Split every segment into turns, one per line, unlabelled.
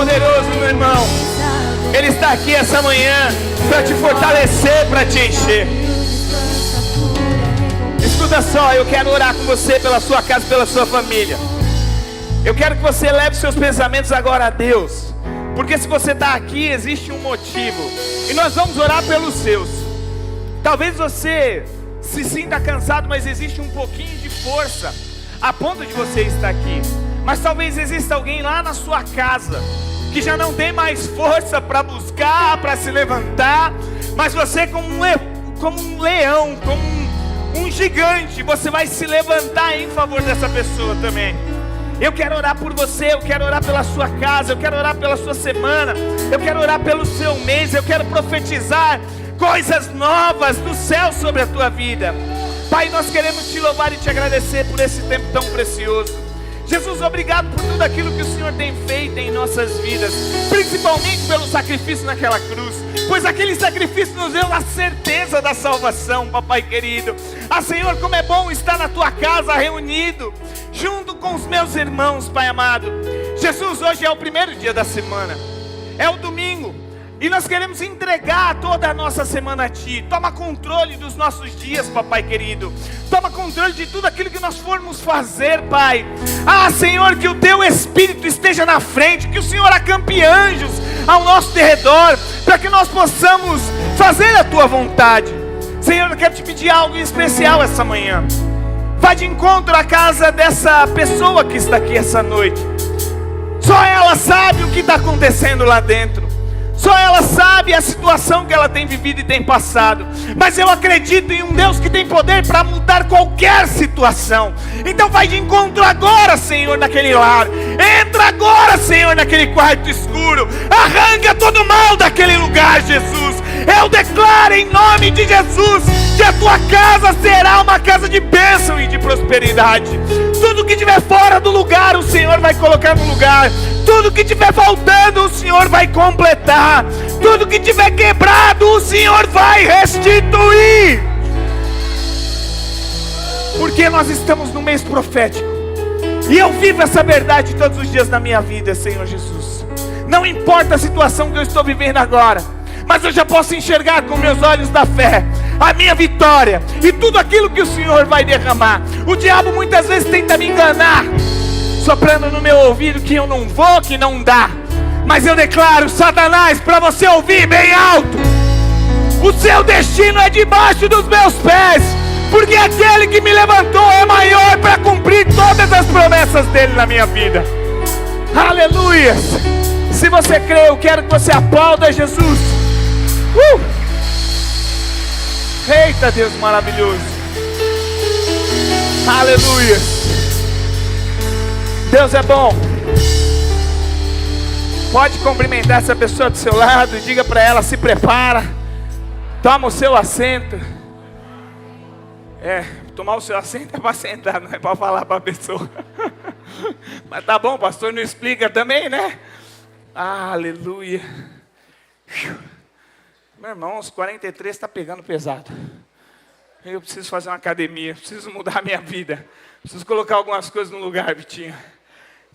poderoso, meu irmão. Ele está aqui essa manhã para te fortalecer, para te encher. Escuta só, eu quero orar com você pela sua casa, pela sua família. Eu quero que você leve seus pensamentos agora a Deus, porque se você está aqui, existe um motivo. E nós vamos orar pelos seus. Talvez você se sinta cansado, mas existe um pouquinho de força a ponto de você estar aqui. Mas talvez exista alguém lá na sua casa que já não tem mais força para buscar, para se levantar. Mas você como um leão, como um gigante, você vai se levantar em favor dessa pessoa também. Eu quero orar por você, eu quero orar pela sua casa, eu quero orar pela sua semana, eu quero orar pelo seu mês, eu quero profetizar coisas novas do céu sobre a tua vida. Pai, nós queremos te louvar e te agradecer por esse tempo tão precioso. Jesus, obrigado por tudo aquilo que o Senhor tem feito em nossas vidas, principalmente pelo sacrifício naquela cruz, pois aquele sacrifício nos deu a certeza da salvação, papai querido. Senhor, como é bom estar na tua casa reunido, junto com os meus irmãos, Pai amado. Jesus, hoje é o primeiro dia da semana, é o domingo, e nós queremos entregar toda a nossa semana a Ti. Toma controle dos nossos dias, papai querido. Toma controle de tudo aquilo que nós formos fazer, Pai. Senhor, que o Teu Espírito esteja na frente, que o Senhor acampe anjos ao nosso derredor, para que nós possamos fazer a Tua vontade. Senhor, eu quero te pedir algo especial essa manhã. Vá de encontro à casa dessa pessoa que está aqui essa noite. Só ela sabe o que está acontecendo lá dentro. Só ela sabe a situação que ela tem vivido e tem passado. Mas eu acredito em um Deus que tem poder para mudar qualquer situação. Então vai de encontro agora, Senhor, naquele lar. Entra agora, Senhor, naquele quarto escuro. Arranca todo o mal daquele lugar, Jesus. Eu declaro em nome de Jesus que a tua casa será uma casa de bênção e de prosperidade. Tudo que estiver fora do lugar, o Senhor vai colocar no lugar. Tudo que estiver faltando, o Senhor vai completar. Tudo que estiver quebrado, o Senhor vai restituir. Porque nós estamos no mês profético, e eu vivo essa verdade todos os dias da minha vida, Senhor Jesus. Não importa a situação que eu estou vivendo agora, mas eu já posso enxergar com meus olhos da fé a minha vitória e tudo aquilo que o Senhor vai derramar. O diabo muitas vezes tenta me enganar, soprando no meu ouvido que eu não vou, que não dá. Mas eu declaro, Satanás, para você ouvir bem alto: o seu destino é debaixo dos meus pés, porque aquele que me levantou é maior para cumprir todas as promessas dele na minha vida. Aleluia! Se você crê, eu quero que você aplauda Jesus. Eita, Deus maravilhoso. Aleluia. Deus é bom. Pode cumprimentar essa pessoa do seu lado e diga para ela: se prepara, toma o seu assento. Tomar o seu assento é para sentar, não é para falar para a pessoa. Mas tá bom, pastor, não explica também, né? Aleluia. Meu irmão, os 43 está pegando pesado. Eu preciso fazer uma academia, preciso mudar a minha vida, preciso colocar algumas coisas no lugar, Vitinho.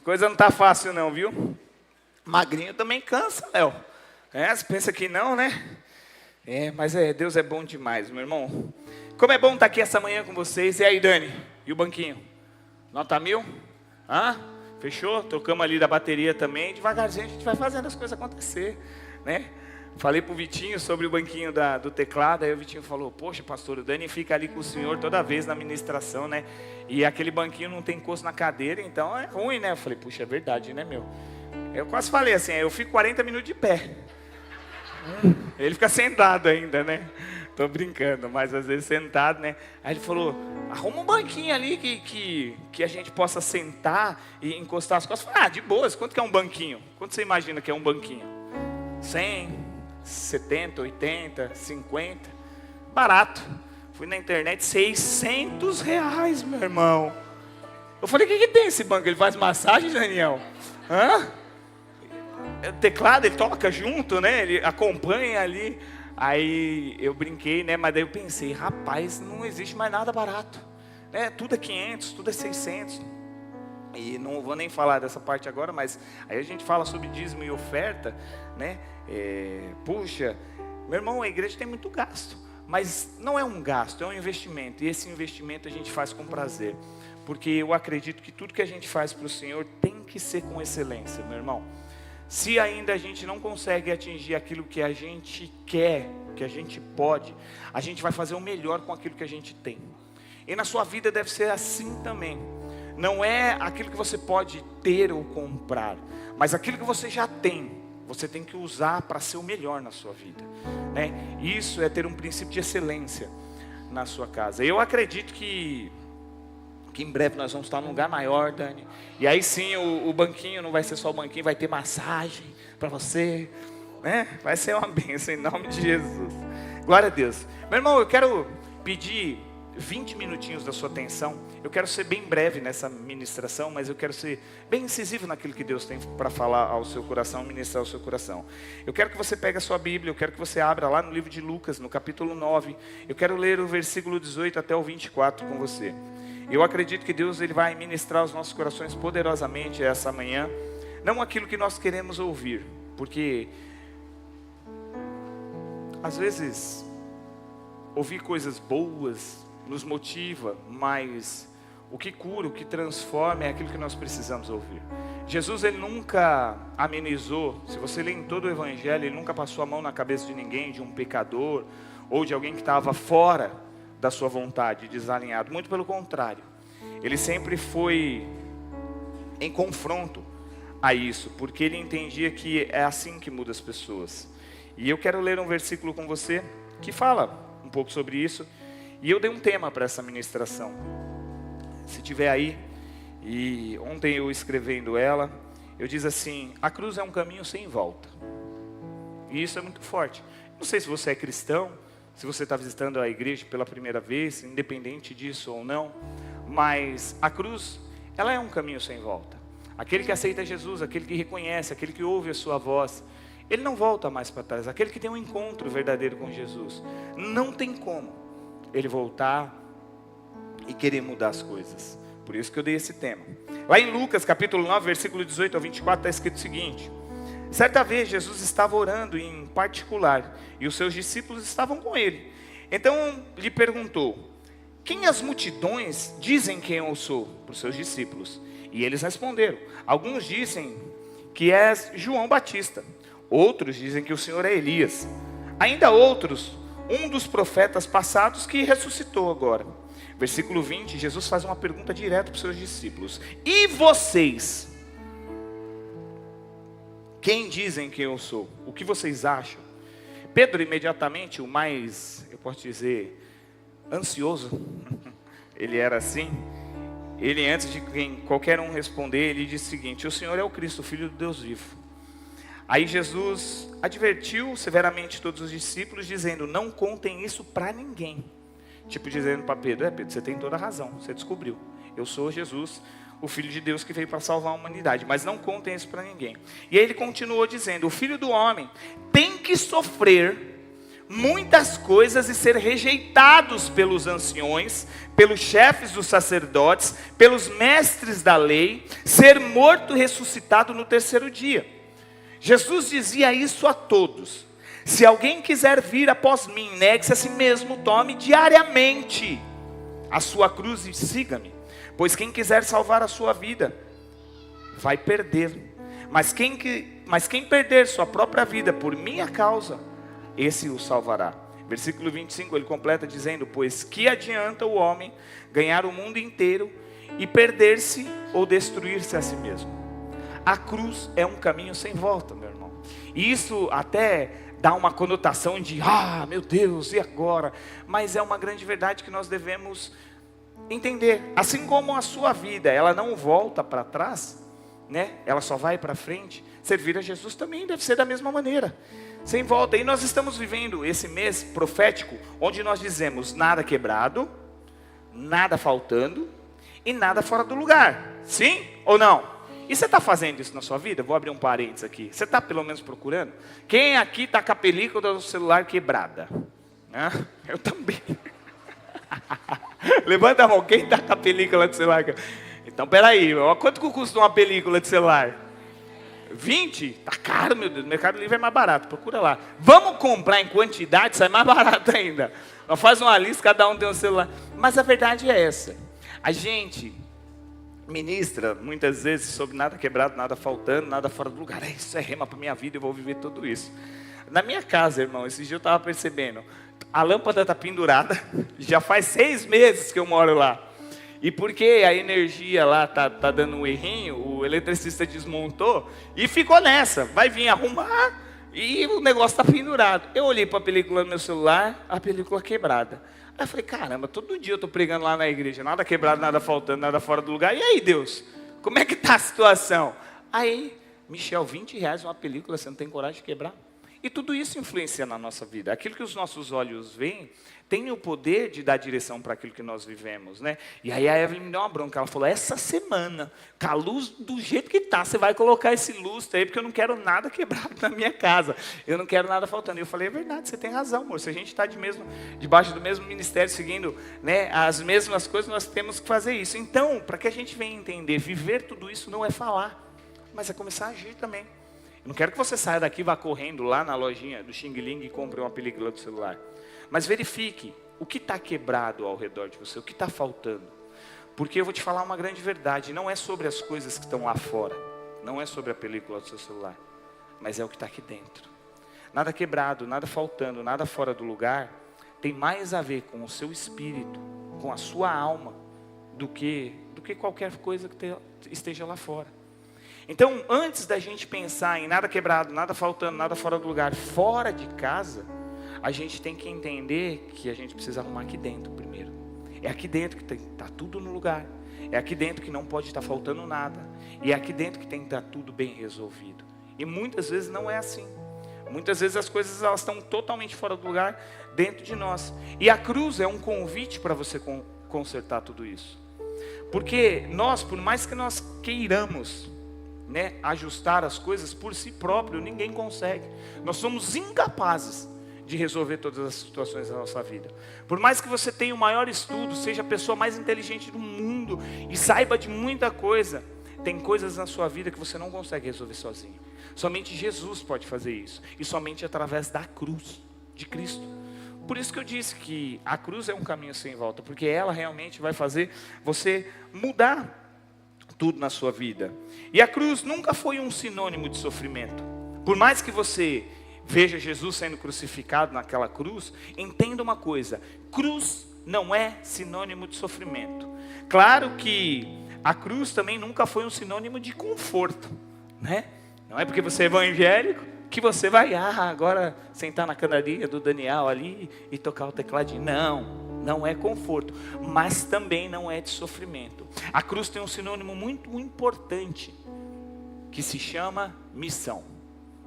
Coisa não está fácil não, viu? Magrinho também cansa, Léo. Você pensa que não, né? Mas Deus é bom demais, meu irmão. Como é bom estar aqui essa manhã com vocês. E aí, Dani? E o banquinho? Nota 1000? Fechou? Trocamos ali da bateria também. Devagarzinho a gente vai fazendo as coisas acontecer, né? Falei pro Vitinho sobre o banquinho do teclado. Aí o Vitinho falou: poxa, pastor, o Dani fica ali com o senhor toda vez na ministração, né? E aquele banquinho não tem encosto na cadeira, então é ruim, né? Eu falei: puxa, é verdade, né, meu? Eu quase falei assim: eu fico 40 minutos de pé. Ele fica sentado ainda, né? Tô brincando, mas às vezes sentado, né? Aí ele falou: arruma um banquinho ali que a gente possa sentar e encostar as costas. Eu falei: de boas, quanto que é um banquinho? Quanto você imagina que é um banquinho? 100, 70, 80, 50, barato. Fui na internet, R$600, meu irmão. Eu falei: o que tem esse banco? Ele faz massagem, Daniel? O teclado, ele toca junto, né? Ele acompanha ali. Aí eu brinquei, né? Mas daí eu pensei: rapaz, não existe mais nada barato, né? Tudo é 500, tudo é 600. E não vou nem falar dessa parte agora, mas aí a gente fala sobre dízimo e oferta, né? Puxa, meu irmão, a igreja tem muito gasto, mas não é um gasto, é um investimento. E esse investimento a gente faz com prazer, porque eu acredito que tudo que a gente faz para o Senhor tem que ser com excelência, meu irmão. Se ainda a gente não consegue atingir aquilo que a gente quer, que a gente pode, a gente vai fazer o melhor com aquilo que a gente tem. E na sua vida deve ser assim também. Não é aquilo que você pode ter ou comprar, mas aquilo que você já tem, você tem que usar para ser o melhor na sua vida, né? Isso é ter um princípio de excelência na sua casa. Eu acredito que em breve nós vamos estar num lugar maior, Dani. E aí sim, o banquinho não vai ser só o banquinho, vai ter massagem para você, né? Vai ser uma bênção em nome de Jesus. Glória a Deus. Meu irmão, eu quero pedir 20 minutinhos da sua atenção. Eu quero ser bem breve nessa ministração, mas eu quero ser bem incisivo naquilo que Deus tem para falar ao seu coração, ministrar ao seu coração. Eu quero que você pegue a sua Bíblia, eu quero que você abra lá no livro de Lucas, no capítulo 9. Eu quero ler o versículo 18 até o 24 com você. Eu acredito que Deus ele vai ministrar os nossos corações poderosamente essa manhã. Não aquilo que nós queremos ouvir, porque às vezes ouvir coisas boas nos motiva, mas o que cura, o que transforma é aquilo que nós precisamos ouvir. Jesus ele nunca amenizou. Se você lê em todo o Evangelho, ele nunca passou a mão na cabeça de ninguém, de um pecador ou de alguém que estava fora da sua vontade, desalinhado. Muito pelo contrário, ele sempre foi em confronto a isso, porque ele entendia que é assim que muda as pessoas. E eu quero ler um versículo com você que fala um pouco sobre isso. E eu dei um tema para essa ministração. Se tiver aí, e ontem eu escrevendo ela, eu diz assim: a cruz é um caminho sem volta. E isso é muito forte. Não sei se você é cristão, se você está visitando a igreja pela primeira vez, independente disso ou não, mas a cruz, ela é um caminho sem volta. Aquele que aceita Jesus, aquele que reconhece, aquele que ouve a sua voz, ele não volta mais para trás. Aquele que tem um encontro verdadeiro com Jesus, não tem como ele voltar e querer mudar as coisas. Por isso que eu dei esse tema. Lá em Lucas capítulo 9, versículo 18 ao 24, está escrito o seguinte: certa vez Jesus estava orando em particular, e os seus discípulos estavam com ele. Então lhe perguntou: quem as multidões dizem quem eu sou? Para os seus discípulos. E eles responderam: alguns dizem que és João Batista, outros dizem que o Senhor é Elias, ainda outros, um dos profetas passados que ressuscitou agora. Versículo 20, Jesus faz uma pergunta direta para os seus discípulos: e vocês? Quem dizem que eu sou? O que vocês acham? Pedro imediatamente, o mais, eu posso dizer, ansioso, ele era assim. Ele, antes de qualquer um responder, ele disse o seguinte: o Senhor é o Cristo, o Filho do Deus vivo. Aí Jesus advertiu severamente todos os discípulos, dizendo: não contem isso para ninguém. Tipo dizendo para Pedro: Pedro, você tem toda a razão, você descobriu. Eu sou Jesus, o Filho de Deus que veio para salvar a humanidade, mas não contem isso para ninguém. E aí ele continuou dizendo: o Filho do Homem tem que sofrer muitas coisas e ser rejeitados pelos anciões, pelos chefes dos sacerdotes, pelos mestres da lei, ser morto e ressuscitado no terceiro dia. Jesus dizia isso a todos: se alguém quiser vir após mim, negue-se a si mesmo, tome diariamente a sua cruz e siga-me. Pois quem quiser salvar a sua vida, vai perder. Mas quem perder sua própria vida por minha causa, esse o salvará. Versículo 25, ele completa dizendo: pois que adianta o homem ganhar o mundo inteiro e perder-se ou destruir-se a si mesmo? A cruz é um caminho sem volta, meu irmão. E isso até dá uma conotação de: meu Deus, e agora? Mas é uma grande verdade que nós devemos entender. Assim como a sua vida, ela não volta para trás, né? Ela só vai para frente. Servir a Jesus também deve ser da mesma maneira, sem volta. E nós estamos vivendo esse mês profético, onde nós dizemos: nada quebrado, nada faltando e nada fora do lugar. Sim ou não? E você está fazendo isso na sua vida? Vou abrir um parênteses aqui. Você está pelo menos procurando? Quem aqui está com a película do celular quebrada? Eu também. Levanta a mão, quem está com a película do celular quebrada? Então, peraí, ó, quanto que custa uma película de celular? 20? Tá caro, meu Deus. O Mercado Livre é mais barato, procura lá. Vamos comprar em quantidade, sai mais barato ainda. Então, faz uma lista, cada um tem um celular. Mas a verdade é essa. A gente ministra muitas vezes sobre nada quebrado, nada faltando, nada fora do lugar. Isso é rema para minha vida, eu vou viver tudo isso. Na minha casa, irmão, esse dia eu estava percebendo, a lâmpada está pendurada, já faz 6 meses que eu moro lá. E porque a energia lá tá dando um errinho, o eletricista desmontou e ficou nessa. Vai vir arrumar e o negócio está pendurado. Eu olhei para a película no meu celular, a película quebrada. Aí eu falei, caramba, todo dia eu estou pregando lá na igreja, nada quebrado, nada faltando, nada fora do lugar. E aí, Deus, como é que está a situação? Aí, Michel, R$20 uma película, você não tem coragem de quebrar? E tudo isso influencia na nossa vida. Aquilo que os nossos olhos veem tem o poder de dar direção para aquilo que nós vivemos, né? E aí a Evelyn me deu uma bronca. Ela falou, essa semana, com a luz do jeito que está, você vai colocar esse lustre aí, porque eu não quero nada quebrado na minha casa. Eu não quero nada faltando. E eu falei, é verdade, você tem razão, amor. Se a gente está debaixo do mesmo ministério, seguindo, né, as mesmas coisas, nós temos que fazer isso. Então, para que a gente venha entender, viver tudo isso não é falar, mas é começar a agir também. Eu não quero que você saia daqui e vá correndo lá na lojinha do Xing Ling e compre uma película do celular. Mas verifique o que está quebrado ao redor de você, o que está faltando. Porque eu vou te falar uma grande verdade, não é sobre as coisas que estão lá fora, não é sobre a película do seu celular, mas é o que está aqui dentro. Nada quebrado, nada faltando, nada fora do lugar, tem mais a ver com o seu espírito, com a sua alma, do que qualquer coisa que esteja lá fora. Então, antes da gente pensar em nada quebrado, nada faltando, nada fora do lugar, fora de casa, a gente tem que entender que a gente precisa arrumar aqui dentro primeiro. É aqui dentro que está tudo no lugar. É aqui dentro que não pode estar faltando nada. E é aqui dentro que tem que estar tudo bem resolvido. E muitas vezes não é assim. Muitas vezes as coisas elas estão totalmente fora do lugar dentro de nós. E a cruz é um convite para você consertar tudo isso. Porque nós, por mais que nós queiramos, né, ajustar as coisas por si próprio, ninguém consegue. Nós somos incapazes de resolver todas as situações da nossa vida. Por mais que você tenha o maior estudo, seja a pessoa mais inteligente do mundo e saiba de muita coisa, tem coisas na sua vida que você não consegue resolver sozinho. Somente Jesus pode fazer isso. E somente através da cruz de Cristo. Por isso que eu disse que a cruz é um caminho sem volta, porque ela realmente vai fazer você mudar tudo na sua vida. E a cruz nunca foi um sinônimo de sofrimento. Por mais que você veja Jesus sendo crucificado naquela cruz, entenda uma coisa, cruz não é sinônimo de sofrimento. Claro que a cruz também nunca foi um sinônimo de conforto, né? Não é porque você é evangélico que você vai agora sentar na canarinha do Daniel ali e tocar o tecladinho. Não é conforto, mas também não é de sofrimento. A cruz tem um sinônimo muito importante, que se chama missão.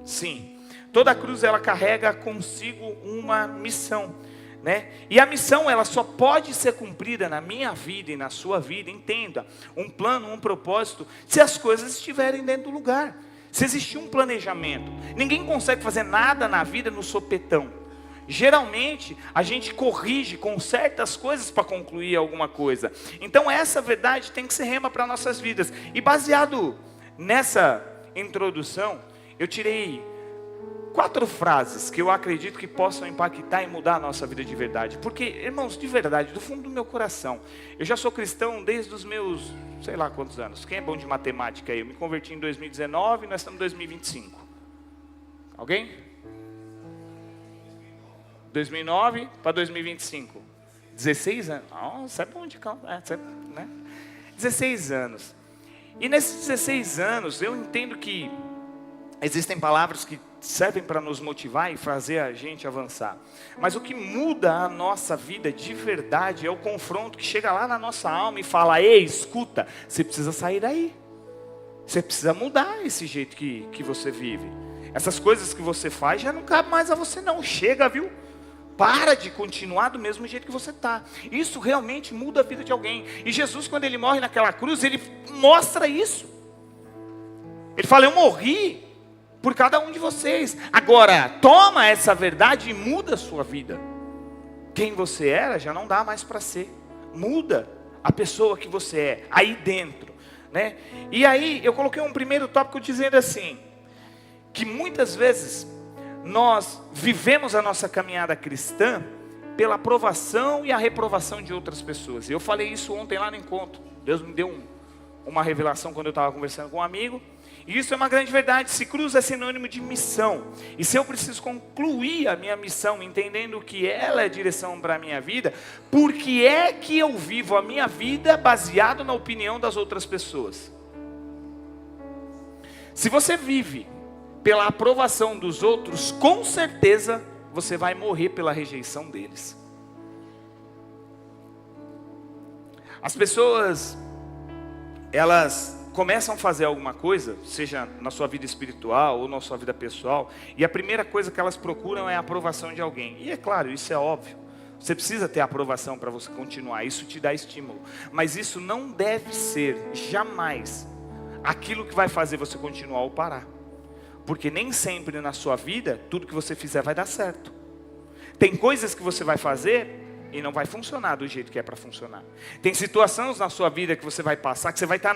Sim, toda a cruz ela carrega consigo uma missão, né? E a missão ela só pode ser cumprida na minha vida e na sua vida, entenda, um plano, um propósito, se as coisas estiverem dentro do lugar, se existir um planejamento. Ninguém consegue fazer nada na vida no sopetão. Geralmente a gente corrige, conserta as coisas para concluir alguma coisa. Então essa verdade tem que ser rema para nossas vidas. E baseado nessa introdução, eu tirei 4 frases que eu acredito que possam impactar e mudar a nossa vida de verdade. Porque, irmãos, de verdade, do fundo do meu coração, eu já sou cristão desde os meus, sei lá quantos anos. Quem é bom de matemática aí? Eu me converti em 2019 e nós estamos em 2025. Alguém? 2009 para 2025. 16 anos. Nossa, é bom de calma, né? 16 anos. E nesses 16 anos, eu entendo que existem palavras que servem para nos motivar e fazer a gente avançar. Mas o que muda a nossa vida de verdade é o confronto que chega lá na nossa alma e fala: ei, escuta, você precisa sair daí. Você precisa mudar esse jeito que você vive. Essas coisas que você faz já não cabe mais a você não. Chega, viu? Para de continuar do mesmo jeito que você está. Isso realmente muda a vida de alguém. E Jesus, quando ele morre naquela cruz, ele mostra isso. Ele fala: eu morri por cada um de vocês. Agora, toma essa verdade e muda a sua vida. Quem você era já não dá mais para ser. Muda a pessoa que você é, aí dentro, né? E aí eu coloquei um primeiro tópico dizendo assim, que muitas vezes nós vivemos a nossa caminhada cristã pela aprovação e a reprovação de outras pessoas. Eu falei isso ontem lá no encontro. Deus me deu uma revelação quando eu estava conversando com um amigo. E isso é uma grande verdade. Se cruz é sinônimo de missão. E se eu preciso concluir a minha missão, entendendo que ela é a direção para a minha vida, por que é que eu vivo a minha vida baseado na opinião das outras pessoas? Se você vive pela aprovação dos outros, com certeza você vai morrer pela rejeição deles. As pessoas, elas começam a fazer alguma coisa, seja na sua vida espiritual ou na sua vida pessoal, e a primeira coisa que elas procuram é a aprovação de alguém. E é claro, isso é óbvio. Você precisa ter aprovação para você continuar, isso te dá estímulo. Mas isso não deve ser, jamais, aquilo que vai fazer você continuar ou parar. Porque nem sempre na sua vida, tudo que você fizer vai dar certo. Tem coisas que você vai fazer e não vai funcionar do jeito que é para funcionar. Tem situações na sua vida que você vai passar, que você vai estar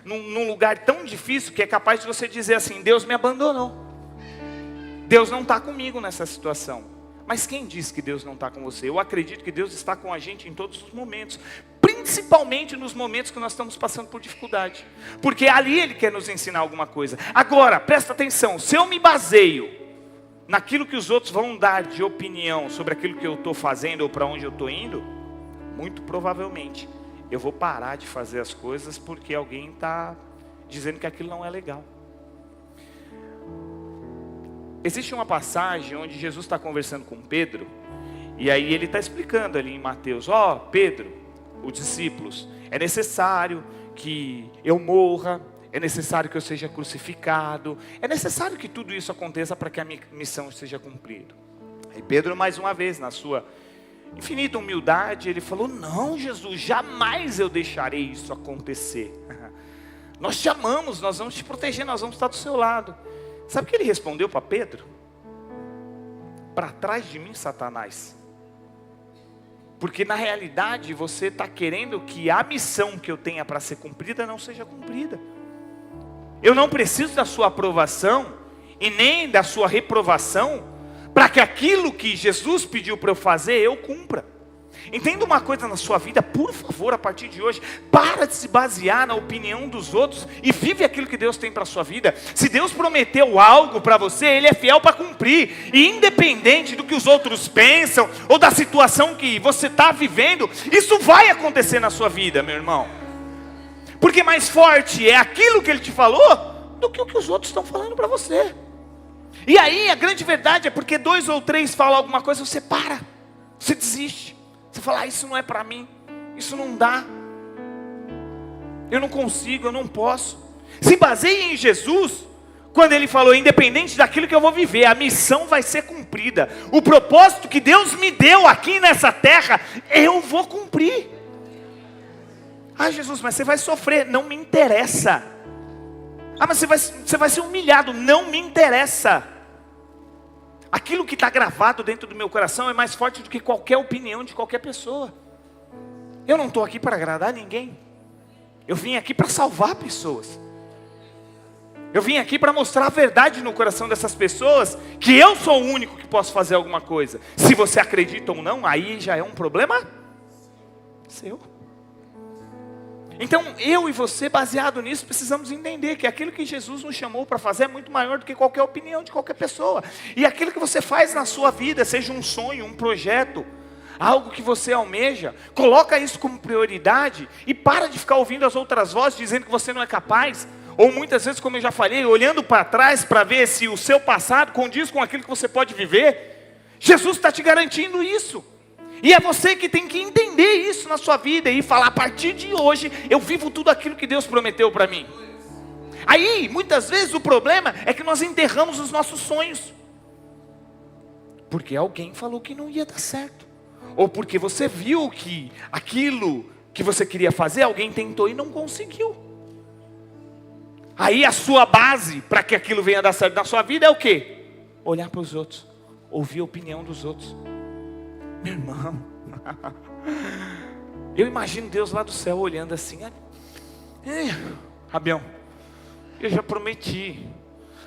num lugar tão difícil que é capaz de você dizer assim, Deus me abandonou. Deus não está comigo nessa situação. Mas quem disse que Deus não está com você? Eu acredito que Deus está com a gente em todos os momentos. Principalmente nos momentos que nós estamos passando por dificuldade. Porque ali Ele quer nos ensinar alguma coisa. Agora, presta atenção. Se eu me baseio naquilo que os outros vão dar de opinião sobre aquilo que eu estou fazendo ou para onde eu estou indo, muito provavelmente eu vou parar de fazer as coisas porque alguém está dizendo que aquilo não é legal. Existe uma passagem onde Jesus está conversando com Pedro, e aí ele está explicando ali em Mateus, Pedro, os discípulos, é necessário que eu morra, é necessário que eu seja crucificado, é necessário que tudo isso aconteça para que a minha missão seja cumprida. E Pedro, mais uma vez, na sua infinita humildade, ele falou, não, Jesus, jamais eu deixarei isso acontecer. Nós te amamos, nós vamos te proteger, nós vamos estar do seu lado. Sabe o que ele respondeu para Pedro? Para trás de mim, Satanás. Porque na realidade você está querendo que a missão que eu tenha para ser cumprida não seja cumprida. Eu não preciso da sua aprovação e nem da sua reprovação para que aquilo que Jesus pediu para eu fazer, eu cumpra. Entenda uma coisa na sua vida, por favor, a partir de hoje, para de se basear na opinião dos outros e vive aquilo que Deus tem para a sua vida. Se Deus prometeu algo para você, Ele é fiel para cumprir. E independente do que os outros pensam ou da situação que você está vivendo, isso vai acontecer na sua vida, meu irmão. Porque mais forte é aquilo que Ele te falou do que o que os outros estão falando para você. E aí a grande verdade é porque 2 ou 3 falam alguma coisa, você para, você desiste. Você fala, isso não é para mim, isso não dá, eu não consigo, eu não posso. Se baseie em Jesus, quando Ele falou, independente daquilo que eu vou viver, a missão vai ser cumprida. O propósito que Deus me deu aqui nessa terra, eu vou cumprir. Jesus, mas você vai sofrer, não me interessa. Mas você vai ser humilhado, não me interessa. Aquilo que está gravado dentro do meu coração é mais forte do que qualquer opinião de qualquer pessoa. Eu não estou aqui para agradar ninguém. Eu vim aqui para salvar pessoas. Eu vim aqui para mostrar a verdade no coração dessas pessoas, que eu sou o único que posso fazer alguma coisa. Se você acredita ou não, aí já é um problema seu. Então, eu e você, baseado nisso, precisamos entender que aquilo que Jesus nos chamou para fazer é muito maior do que qualquer opinião de qualquer pessoa. E aquilo que você faz na sua vida, seja um sonho, um projeto, algo que você almeja, coloca isso como prioridade e para de ficar ouvindo as outras vozes dizendo que você não é capaz. Ou muitas vezes, como eu já falei, olhando para trás para ver se o seu passado condiz com aquilo que você pode viver. Jesus está te garantindo isso. E é você que tem que entender isso na sua vida e falar, a partir de hoje, eu vivo tudo aquilo que Deus prometeu para mim. Aí, muitas vezes, o problema é que nós enterramos os nossos sonhos. Porque alguém falou que não ia dar certo. Ou porque você viu que aquilo que você queria fazer, alguém tentou e não conseguiu. Aí a sua base para que aquilo venha dar certo na sua vida é o quê? Olhar para os outros, ouvir a opinião dos outros. Meu irmão, Eu imagino Deus lá do céu olhando assim: Rabião, eu já prometi,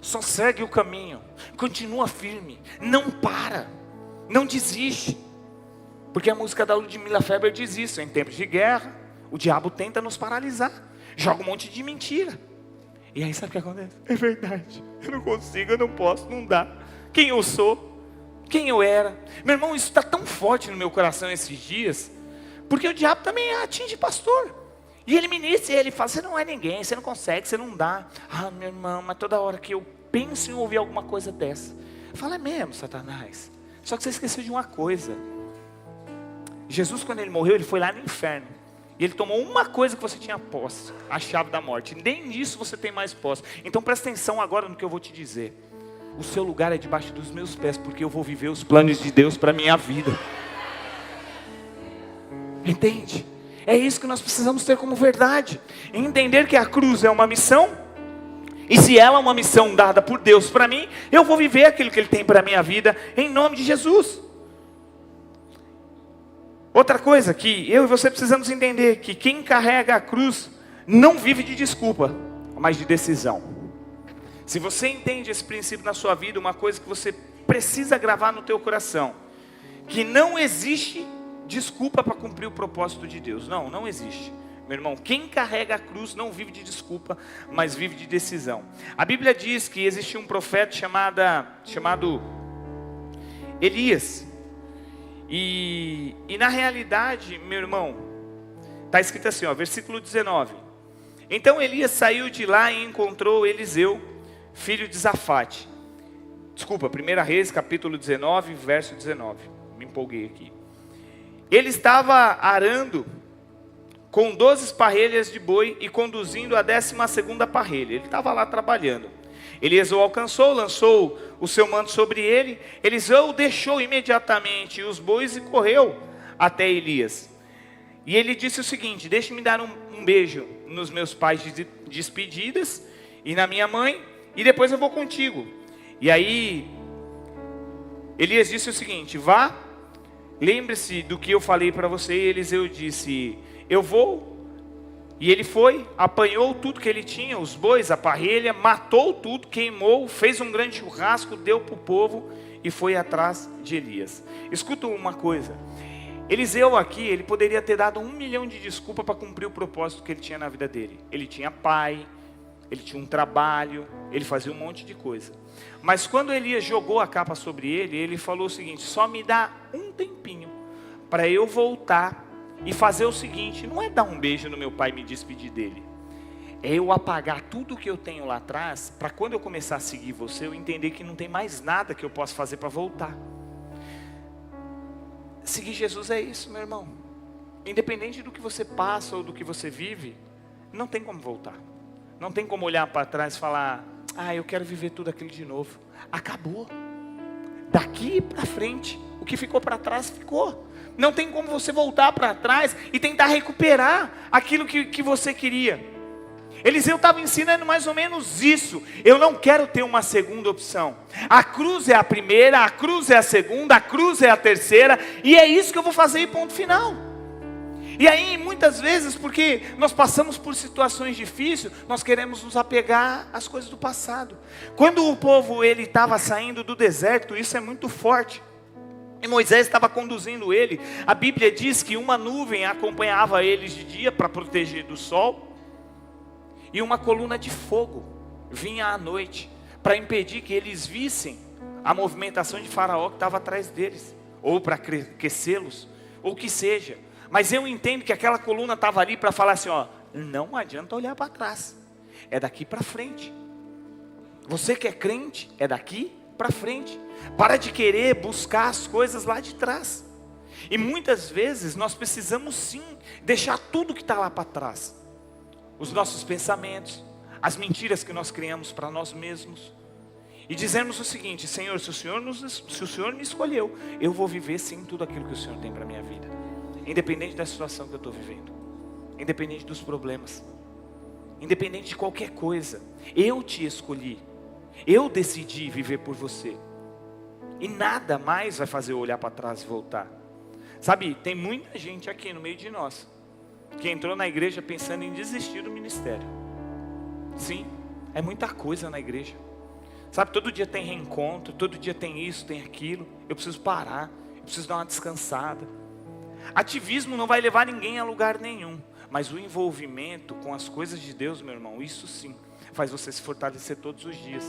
só segue o caminho, continua firme, não para, não desiste. Porque a música da Ludmilla Feber diz isso: em tempos de guerra, o diabo tenta nos paralisar, joga um monte de mentira. E aí sabe o que acontece? É verdade, eu não consigo, eu não posso, não dá. Quem eu sou, quem eu era. Meu irmão, isso está tão forte no meu coração esses dias, porque o diabo também atinge pastor. E ele ministra, e ele fala: você não é ninguém, você não consegue, você não dá. Ah, meu irmão, mas toda hora que eu penso em ouvir alguma coisa dessa, eu falo: é mesmo, Satanás? Só que você esqueceu de uma coisa. Jesus, quando ele morreu, ele foi lá no inferno. E ele tomou uma coisa que você tinha posse: a chave da morte. Nem nisso você tem mais posse. Então presta atenção agora no que eu vou te dizer. O seu lugar é debaixo dos meus pés, porque eu vou viver os planos de Deus para a minha vida. Entende? É isso que nós precisamos ter como verdade. Entender que a cruz é uma missão. E se ela é uma missão dada por Deus para mim, eu vou viver aquilo que Ele tem para a minha vida, em nome de Jesus. Outra coisa que eu e você precisamos entender, que quem carrega a cruz não vive de desculpa, mas de decisão. Se você entende esse princípio na sua vida, uma coisa que você precisa gravar no teu coração: que não existe desculpa para cumprir o propósito de Deus. Não existe. Meu irmão, quem carrega a cruz não vive de desculpa, mas vive de decisão. A Bíblia diz que existia um profeta chamado Elias. E na realidade, meu irmão, está escrito assim, versículo 19. Então Elias saiu de lá e encontrou Eliseu, filho de Zafate. Desculpa, 1 Reis, capítulo 19, verso 19. Me empolguei aqui. Ele estava arando com 12 parrelhas de boi e conduzindo a 12ª parrelha. Ele estava lá trabalhando. Elias o alcançou, lançou o seu manto sobre ele. Eliseu deixou imediatamente os bois e correu até Elias. E ele disse o seguinte: deixe-me dar um beijo nos meus pais de despedidas e na minha mãe, e depois eu vou contigo. E aí Elias disse o seguinte: vá, lembre-se do que eu falei para você. E Eliseu disse: eu vou. E ele foi, apanhou tudo que ele tinha, os bois, a parrelha, matou tudo, queimou, fez um grande churrasco, deu para o povo e foi atrás de Elias. Escuta uma coisa: Eliseu aqui, ele poderia ter dado 1 milhão de desculpas para cumprir o propósito que ele tinha na vida dele. Ele tinha pai, ele tinha um trabalho, ele fazia um monte de coisa. Mas quando Elias jogou a capa sobre ele, ele falou o seguinte: só me dá um tempinho para eu voltar e fazer o seguinte. Não é dar um beijo no meu pai e me despedir dele, é eu apagar tudo que eu tenho lá atrás, para quando eu começar a seguir você, eu entender que não tem mais nada que eu possa fazer para voltar. Seguir Jesus é isso, meu irmão. Independente do que você passa ou do que você vive, não tem como voltar. Não tem como olhar para trás e falar: eu quero viver tudo aquilo de novo. Acabou. Daqui para frente, o que ficou para trás ficou. Não tem como você voltar para trás e tentar recuperar aquilo que você queria. Eliseu estava ensinando mais ou menos isso. Eu não quero ter uma segunda opção. A cruz é a primeira, a cruz é a segunda, a cruz é a terceira, e é isso que eu vou fazer e ponto final. E aí muitas vezes, porque nós passamos por situações difíceis, nós queremos nos apegar às coisas do passado. Quando o povo estava saindo do deserto, isso é muito forte, e Moisés estava conduzindo ele, a Bíblia diz que uma nuvem acompanhava eles de dia para proteger do sol, e uma coluna de fogo vinha à noite para impedir que eles vissem a movimentação de Faraó que estava atrás deles, ou para aquecê-los, ou o que seja. Mas eu entendo que aquela coluna estava ali para falar assim: não adianta olhar para trás, é daqui para frente. Você que é crente, é daqui para frente. Para de querer buscar as coisas lá de trás. E muitas vezes nós precisamos sim deixar tudo que está lá para trás. Os nossos pensamentos, as mentiras que nós criamos para nós mesmos. E dizermos o seguinte: Senhor, se o Senhor me escolheu, eu vou viver sim tudo aquilo que o Senhor tem para a minha vida. Independente da situação que eu estou vivendo, independente dos problemas, independente de qualquer coisa, eu te escolhi, eu decidi viver por você, e nada mais vai fazer eu olhar para trás e voltar. Sabe, tem muita gente aqui no meio de nós que entrou na igreja pensando em desistir do ministério. Sim, é muita coisa na igreja. Sabe, todo dia tem reencontro, todo dia tem isso, tem aquilo. Eu preciso parar, eu preciso dar uma descansada. Ativismo não vai levar ninguém a lugar nenhum. Mas o envolvimento com as coisas de Deus, meu irmão, isso sim, faz você se fortalecer todos os dias.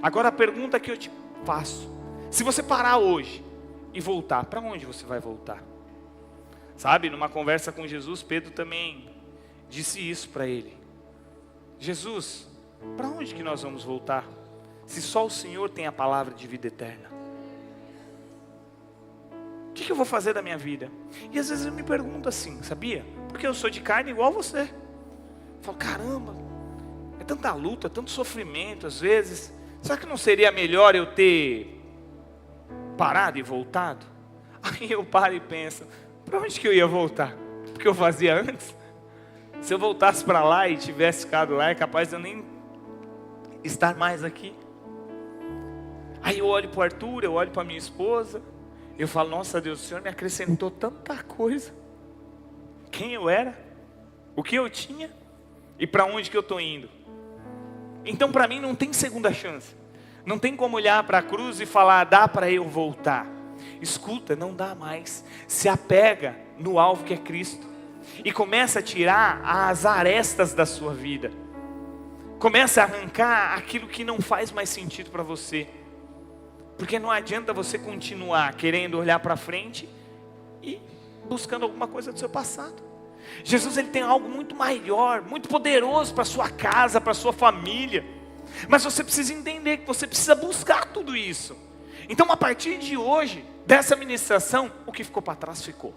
Agora a pergunta que eu te faço: se você parar hoje e voltar, para onde você vai voltar? Sabe, numa conversa com Jesus, Pedro também disse isso para ele: Jesus, para onde que nós vamos voltar? Se só o Senhor tem a palavra de vida eterna. O que eu vou fazer da minha vida? E às vezes eu me pergunto assim, sabia? Porque eu sou de carne igual você. Eu falo, caramba, é tanta luta, tanto sofrimento às vezes. Será que não seria melhor eu ter parado e voltado? Aí eu paro e penso, para onde que eu ia voltar? Porque eu fazia antes? Se eu voltasse para lá e tivesse ficado lá, é capaz de eu nem estar mais aqui. Aí eu olho para o Arthur, eu olho para minha esposa, eu falo, nossa Deus, o Senhor me acrescentou tanta coisa. Quem eu era, o que eu tinha e para onde que eu estou indo. Então para mim não tem segunda chance. Não tem como olhar para a cruz e falar, dá para eu voltar. Escuta, não dá mais. Se apega no alvo que é Cristo. E começa a tirar as arestas da sua vida. Começa a arrancar aquilo que não faz mais sentido para você. Porque não adianta você continuar querendo olhar para frente e buscando alguma coisa do seu passado. Jesus, ele tem algo muito maior, muito poderoso para a sua casa, para a sua família. Mas você precisa entender que você precisa buscar tudo isso. Então a partir de hoje, dessa ministração, o que ficou para trás ficou.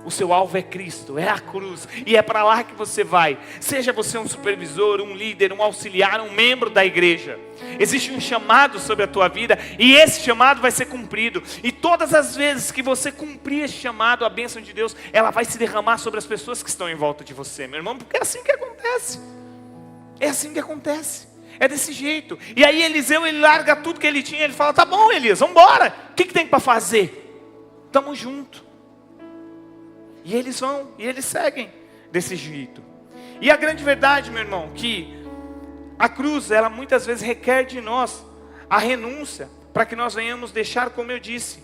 O seu alvo é Cristo, é a cruz, e é para lá que você vai. Seja você um supervisor, um líder, um auxiliar, um membro da igreja. Existe um chamado sobre a tua vida, e esse chamado vai ser cumprido. E todas as vezes que você cumprir esse chamado, a bênção de Deus, ela vai se derramar sobre as pessoas que estão em volta de você, meu irmão, porque é assim que acontece. É assim que acontece. É desse jeito. E aí Eliseu, ele larga tudo que ele tinha, ele fala, tá bom Elias, vamos embora. O que tem para fazer? Tamo junto. E eles vão, e eles seguem desse jeito. E a grande verdade, meu irmão, que a cruz, ela muitas vezes requer de nós a renúncia, para que nós venhamos deixar, como eu disse,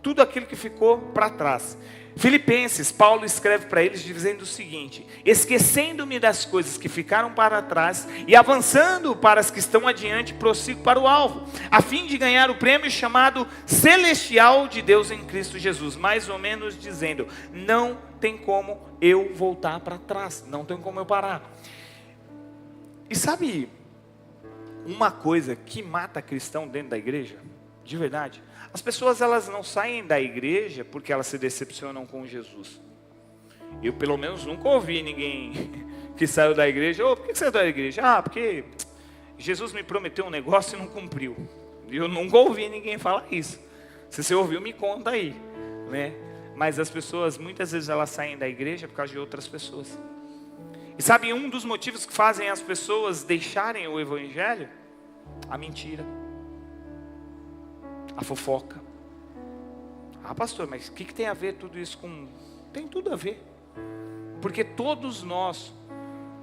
tudo aquilo que ficou para trás. Filipenses, Paulo escreve para eles dizendo o seguinte: esquecendo-me das coisas que ficaram para trás e avançando para as que estão adiante, prossigo para o alvo, a fim de ganhar o prêmio chamado celestial de Deus em Cristo Jesus. Mais ou menos dizendo, não tem como eu voltar para trás, não tem como eu parar. E sabe uma coisa que mata cristão dentro da igreja? De verdade, as pessoas, elas não saem da igreja porque elas se decepcionam com Jesus. Eu pelo menos nunca ouvi ninguém que saiu da igreja. Por que você saiu da igreja? Porque Jesus me prometeu um negócio e não cumpriu. Eu nunca ouvi ninguém falar isso. Se você ouviu, me conta aí, né? Mas as pessoas, muitas vezes elas saem da igreja por causa de outras pessoas. E sabe um dos motivos que fazem as pessoas deixarem o evangelho? A mentira. A fofoca. Pastor, mas o que tem a ver tudo isso com... Tem tudo a ver. Porque todos nós,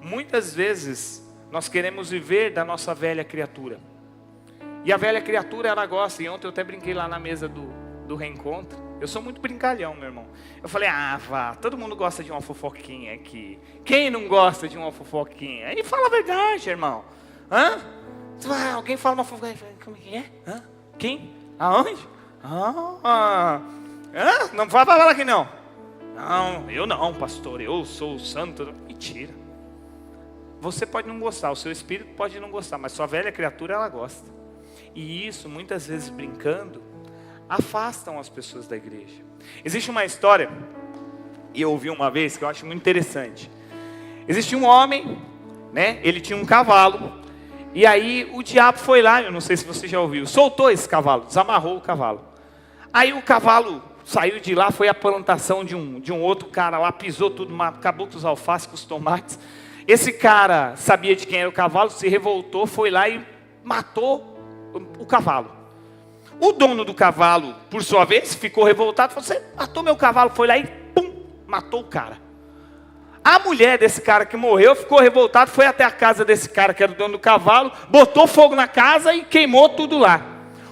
muitas vezes, nós queremos viver da nossa velha criatura. E a velha criatura, ela gosta. E ontem eu até brinquei lá na mesa do reencontro. Eu sou muito brincalhão, meu irmão. Eu falei, todo mundo gosta de uma fofoquinha aqui. Quem não gosta de uma fofoquinha? Aí fala a verdade, irmão. Alguém fala uma fofoquinha. Como é? Quem? Aonde? Não vai falar aqui não. Não, eu não, pastor, eu sou o santo. Mentira. Você pode não gostar, o seu espírito pode não gostar, mas sua velha criatura, ela gosta. E isso, muitas vezes brincando, afastam as pessoas da igreja. Existe uma história, e eu ouvi uma vez, que eu acho muito interessante. Existia um homem, né? Ele tinha um cavalo. E aí o diabo foi lá, eu não sei se você já ouviu, soltou esse cavalo, desamarrou o cavalo. Aí o cavalo saiu de lá, foi à plantação de um outro cara lá, pisou tudo, acabou com os alfaces, com os tomates. Esse cara sabia de quem era o cavalo, se revoltou, foi lá e matou o cavalo. O dono do cavalo, por sua vez, ficou revoltado, falou, você matou meu cavalo, foi lá e pum, matou o cara. A mulher desse cara que morreu ficou revoltada, foi até a casa desse cara que era o dono do cavalo, botou fogo na casa e queimou tudo lá.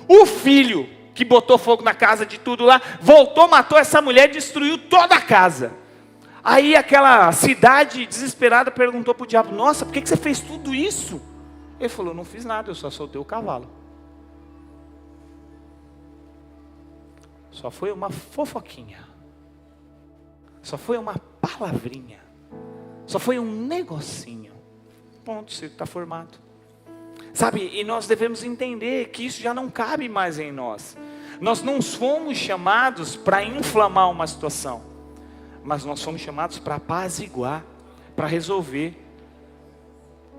O filho que botou fogo na casa de tudo lá, voltou, matou essa mulher e destruiu toda a casa. Aí aquela cidade desesperada perguntou para o diabo: nossa, por que você fez tudo isso? Ele falou: não fiz nada, eu só soltei o cavalo. Só foi uma fofoquinha. Só foi uma palavrinha. Só foi um negocinho. Ponto, o circo está formado. Sabe, e nós devemos entender que isso já não cabe mais em nós. Nós não fomos chamados para inflamar uma situação, mas nós fomos chamados para apaziguar, para resolver.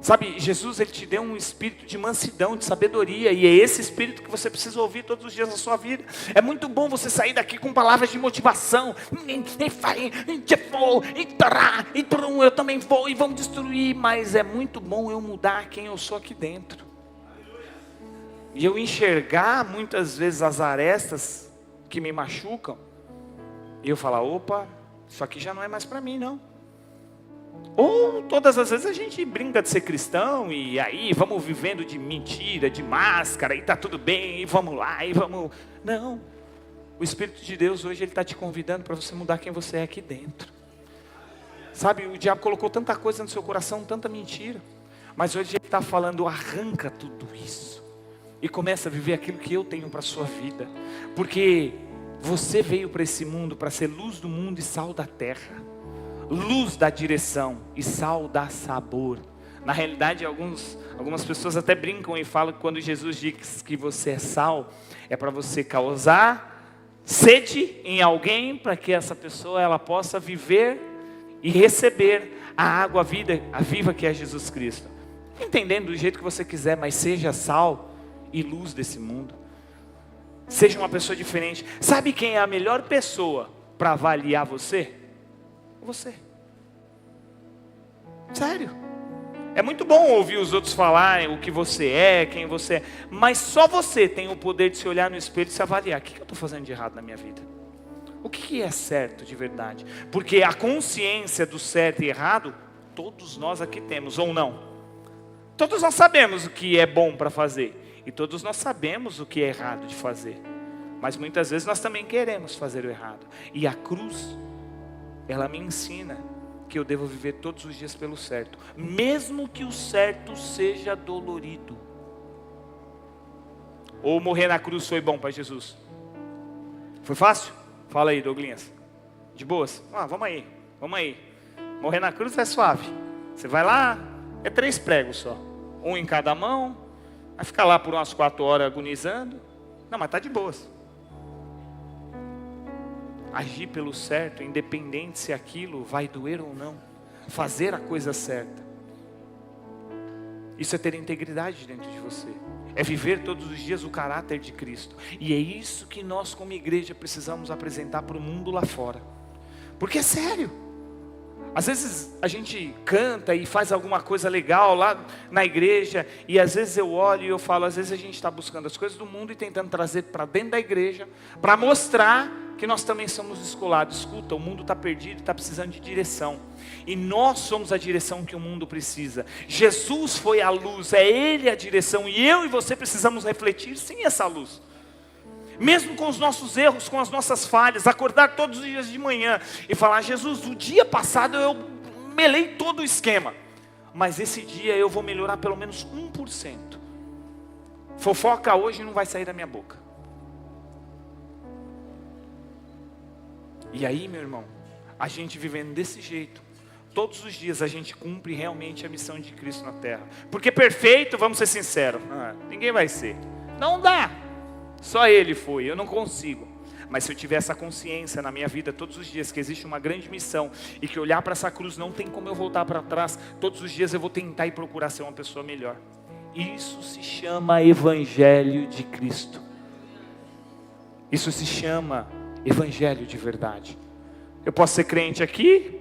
Sabe, Jesus, Ele te deu um espírito de mansidão, de sabedoria, e é esse espírito que você precisa ouvir todos os dias da sua vida. É muito bom você sair daqui com palavras de motivação. Eu também vou e vamos destruir, mas é muito bom eu mudar quem eu sou aqui dentro. E eu enxergar muitas vezes as arestas que me machucam, e eu falar: opa, isso aqui já não é mais para mim não. Ou todas as vezes a gente brinca de ser cristão e aí vamos vivendo de mentira, de máscara, e tá tudo bem, e vamos lá, e vamos... Não, o Espírito de Deus hoje Ele está te convidando para você mudar quem você é aqui dentro. Sabe, o diabo colocou tanta coisa no seu coração, tanta mentira, mas hoje Ele está falando: arranca tudo isso e começa a viver aquilo que eu tenho para a sua vida, porque você veio para esse mundo para ser luz do mundo e sal da terra. Luz dá direção e sal dá sabor. Na realidade, algumas pessoas até brincam e falam que quando Jesus diz que você é sal, é para você causar sede em alguém, para que essa pessoa ela possa viver e receber a água a viva que é Jesus Cristo. Entendendo do jeito que você quiser, mas seja sal e luz desse mundo. Seja uma pessoa diferente. Sabe quem é a melhor pessoa para avaliar você? Você. Sério. É muito bom ouvir os outros falarem o que você é, quem você é, mas só você tem o poder de se olhar no espelho e se avaliar. O que eu estou fazendo de errado na minha vida? O que é certo de verdade? Porque a consciência do certo e errado, todos nós aqui temos, ou não? Todos nós sabemos o que é bom para fazer, e todos nós sabemos o que é errado de fazer, mas muitas vezes nós também queremos fazer o errado. E a cruz, ela me ensina que eu devo viver todos os dias pelo certo, mesmo que o certo seja dolorido. Ou morrer na cruz foi bom para Jesus? Foi fácil? Fala aí, Douglinhas. De boas? Vamos aí. Morrer na cruz é suave. Você vai lá, é 3 pregos só. Um em cada mão, vai ficar lá por umas 4 horas agonizando. Não, mas está de boas. Agir pelo certo, independente se aquilo vai doer ou não. Fazer a coisa certa. Isso é ter integridade dentro de você. É viver todos os dias o caráter de Cristo. E é isso que nós como igreja precisamos apresentar para o mundo lá fora. Porque é sério. Às vezes a gente canta e faz alguma coisa legal lá na igreja, e às vezes eu olho e eu falo, às vezes a gente está buscando as coisas do mundo e tentando trazer para dentro da igreja, para mostrar que nós também somos descolados. Escuta, o mundo está perdido, está precisando de direção, e nós somos a direção que o mundo precisa. Jesus foi a luz, é Ele a direção, e eu e você precisamos refletir sim essa luz. Mesmo com os nossos erros, com as nossas falhas, acordar todos os dias de manhã e falar: Jesus, o dia passado eu melei todo o esquema, mas esse dia eu vou melhorar pelo menos 1%. Fofoca hoje não vai sair da minha boca. E aí, meu irmão, a gente vivendo desse jeito, todos os dias a gente cumpre realmente a missão de Cristo na terra. Porque perfeito, vamos ser sinceros, ninguém vai ser. Não dá. Só Ele foi, eu não consigo. Mas se eu tiver essa consciência na minha vida todos os dias, que existe uma grande missão, e que olhar para essa cruz não tem como eu voltar para trás, todos os dias eu vou tentar e procurar ser uma pessoa melhor. Isso se chama Evangelho de Cristo. Isso se chama Evangelho de verdade. Eu posso ser crente aqui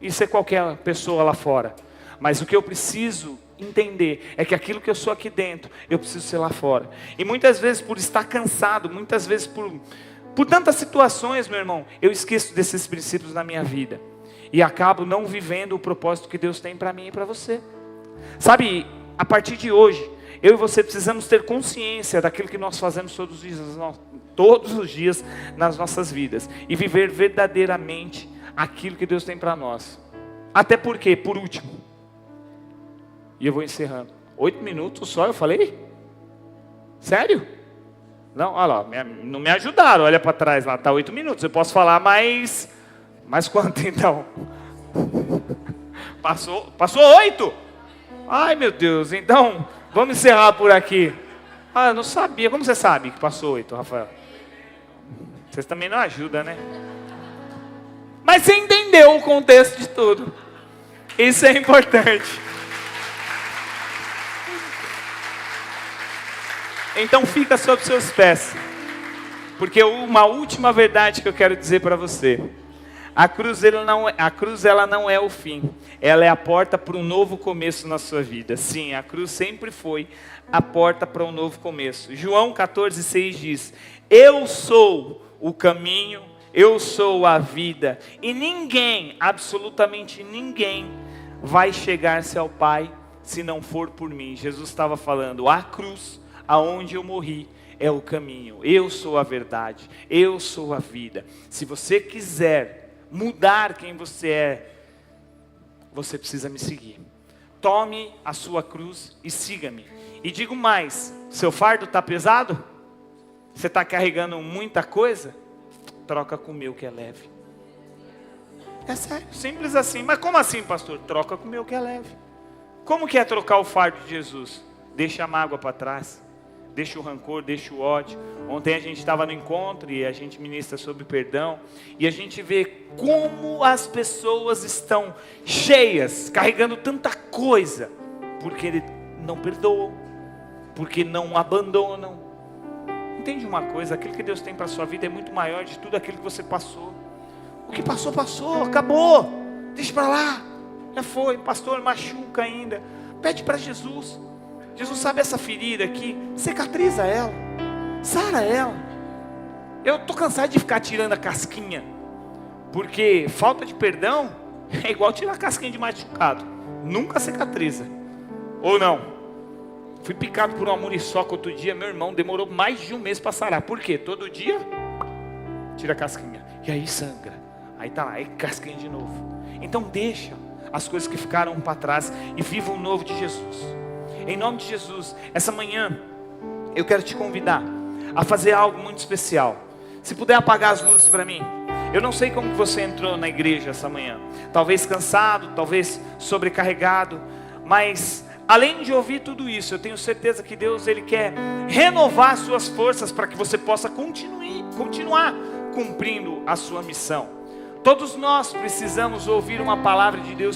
e ser qualquer pessoa lá fora, mas o que eu preciso entender é que aquilo que eu sou aqui dentro, eu preciso ser lá fora. E muitas vezes por estar cansado, muitas vezes por tantas situações, meu irmão, eu esqueço desses princípios na minha vida. e acabo não vivendo o propósito que Deus tem para mim e para você. Sabe, a partir de hoje, eu e você precisamos ter consciência daquilo que nós fazemos todos os dias nas nossas vidas, e viver verdadeiramente aquilo que Deus tem para nós. Até porque, por último, e eu vou encerrando, 8 minutos só eu falei? Sério? Não, olha lá, não me ajudaram, olha para trás lá, está 8 minutos, eu posso falar mais quanto então? Passou 8? Ai meu Deus, então vamos encerrar por aqui. Ah, eu não sabia, como você sabe que passou 8, Rafael? Vocês também não ajudam, né? Mas você entendeu o contexto de tudo. Isso é importante. Então fica sob seus pés. Porque uma última verdade que eu quero dizer para você. A cruz ela não é o fim. Ela é a porta para um novo começo na sua vida. Sim, a cruz sempre foi a porta para um novo começo. João 14,6 diz: eu sou o caminho, eu sou a vida, e ninguém, absolutamente ninguém, vai chegar-se ao Pai se não for por mim. Jesus estava falando, a cruz, aonde eu morri, é o caminho. Eu sou a verdade, eu sou a vida. Se você quiser mudar quem você é, você precisa me seguir. Tome a sua cruz e siga-me. E digo mais, seu fardo está pesado? Você está carregando muita coisa? Troca com o meu que é leve. É sério, simples assim. Mas como assim, pastor? Troca com o meu que é leve. Como que é trocar o fardo de Jesus? Deixa a mágoa para trás. Deixa o rancor, deixa o ódio. Ontem a gente estava no encontro e a gente ministra sobre perdão. E a gente vê como as pessoas estão cheias, carregando tanta coisa. Porque não perdoam. Porque não abandonam. Entende uma coisa? Aquilo que Deus tem para a sua vida é muito maior de tudo aquilo que você passou. O que passou, passou, acabou. Deixa para lá. Já foi, pastor, machuca ainda. Pede para Jesus. Jesus sabe essa ferida aqui, cicatriza ela, sara ela. Eu estou cansado de ficar tirando a casquinha, porque falta de perdão é igual tirar a casquinha de machucado, nunca cicatriza. Ou não? Fui picado por uma muriçoca outro dia, meu irmão, demorou mais de um mês para sarar. Por quê? Todo dia tira a casquinha, e aí sangra, aí tá lá, aí casquinha de novo. Então deixa as coisas que ficaram para trás e viva o novo de Jesus. Em nome de Jesus, essa manhã, eu quero te convidar a fazer algo muito especial. Se puder apagar as luzes para mim. Eu não sei como você entrou na igreja essa manhã. Talvez cansado, talvez sobrecarregado. Mas, além de ouvir tudo isso, eu tenho certeza que Deus, Ele quer renovar suas forças para que você possa continuar cumprindo a sua missão. Todos nós precisamos ouvir uma palavra de Deus